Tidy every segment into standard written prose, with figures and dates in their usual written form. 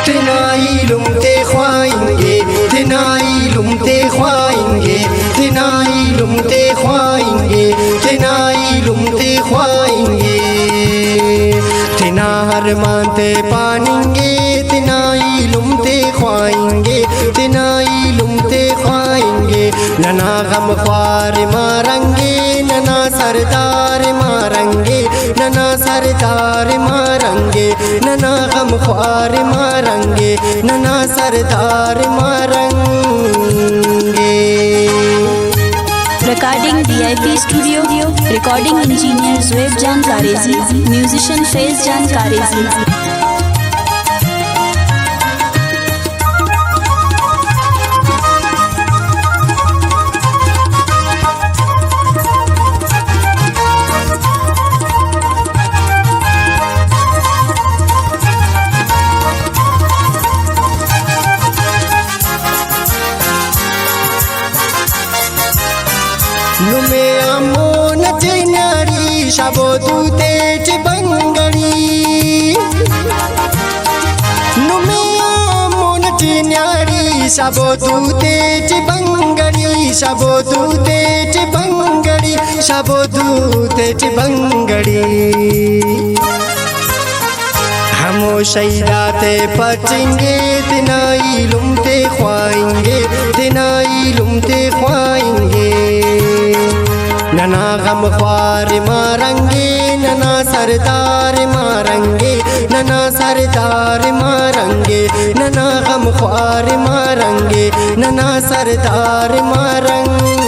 तेनाई लुमते ख्वाएंगे, तेनाई लुमते ख्वाएंगे, तेनाई लुमते ख्वाएंगे, तेनाई लुमते ख्वाएंगे। तेना हर मानते पानेंगे, तेनाई लुमते ख्वाएंगे, तेनाई लुमते ख्वाएंगे। नना गम ख्वार मारेंगे, नना सरदार मारेंगे, नना सरदार मारेंगे, नना गम ख्वार मारेंगे, नना सरदार मारेंगे। Recording DIP Studio, Recording Engineer Zoeb Jan Karezi, Musician Faiz Jan Karezi। नुमे आमोन चिन्यारी शाबो दूते चिबंगड़ी, नुमे आमोन चिन्यारी शाबो दूते चिबंगड़ी, शाबो दूते चिबंगड़ी, शाबो दूते चिबंगड़ी। हमो शहीदाते पचेंगे, तेनाई लुमते ख्वाएंगे, तेनाई लुमते ख्वाएंगे। नना गम ख्वार मारेंगे, नना सरदार मारेंगे, नना सरदार मारेंगे, नना गम ख्वार मारेंगे, नना सरदार मारेंगे।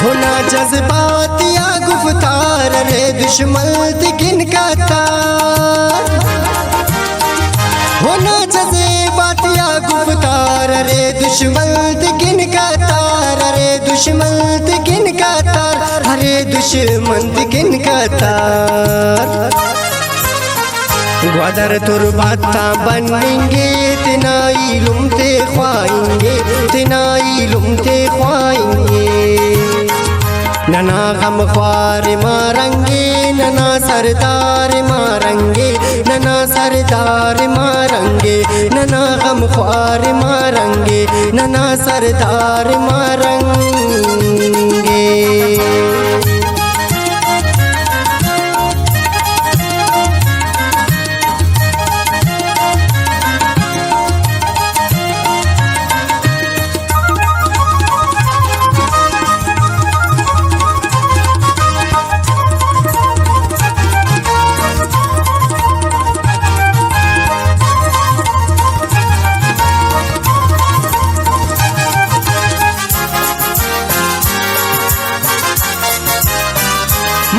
होना जज्बात या गुफ्तार रे दुश्मन किन का तार, होना जज्बात या गुफ्तार रे दुश्मन किन का तार, रे दुश्मन किन का तार, हरे दुश्मन किन का तार। ग्वादर तुरबाता बनेंगे, तेनाई लुमते ख्वाएंगे, तेनाई लुमते ख्वाएंगे। नना गम ख्वार मारेंगे, नना सरदार मारेंगे, नना सरदार मारेंगे, नना गम ख्वार मारेंगे, नना सरदार मारेंगे।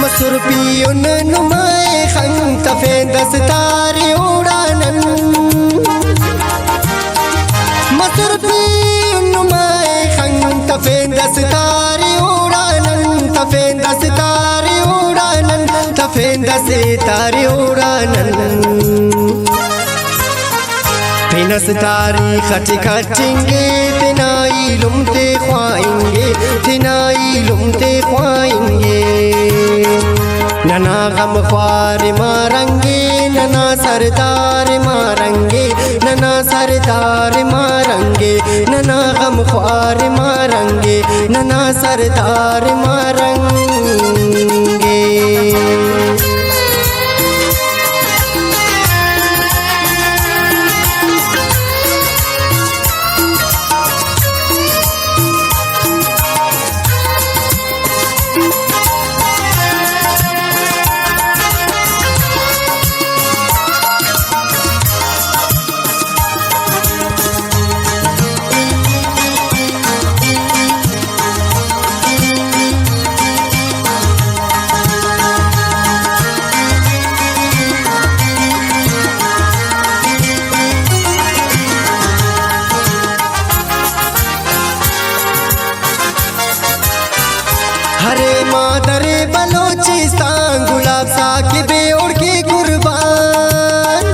मसुरपियुन नुमाए खंग तफे दस्तारे उड़ानन, मसुरपियुन नुमाए खंग तफे दस्तारे उड़ानन, तफे दस्तारे उड़ानन, तफे दस्तारे उड़ानन। फिनस तारी खच खचेंगे, तेनाई लुमते ख्वाएंगे, तेनाई लुमते ख्वाएंगे। नना गम ख्वार मारेंगे, नना सरदार मारेंगे, नना सरदार मारेंगे, नना गम ख्वार मारेंगे, नना सरदार मारेंगे। बलोचिस्तान गुलाब साकिब उड़ के कुर्बान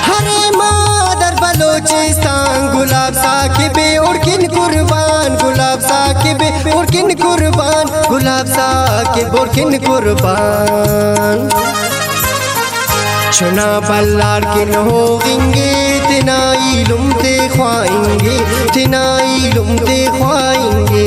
हरे मादर बलोचिस्तान गुलाब साकिब उड़किन कुर्बान गुलाब साकिब उड़किन कुर्बान गुलाब साकिब उड़किन कुर्बान चुना बल्लार किन होंगे तिनाई लुमते ख्वाएंगे तिनाई लुमते ख्वाएंगे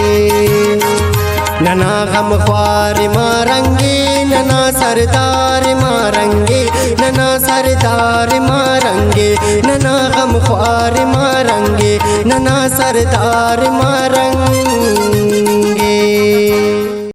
नना गम ख्वार मारेंगे नना सरदार मारेंगे नना सरदार मारेंगे नना गम ख्वार मारेंगे नना सरदार मारेंगे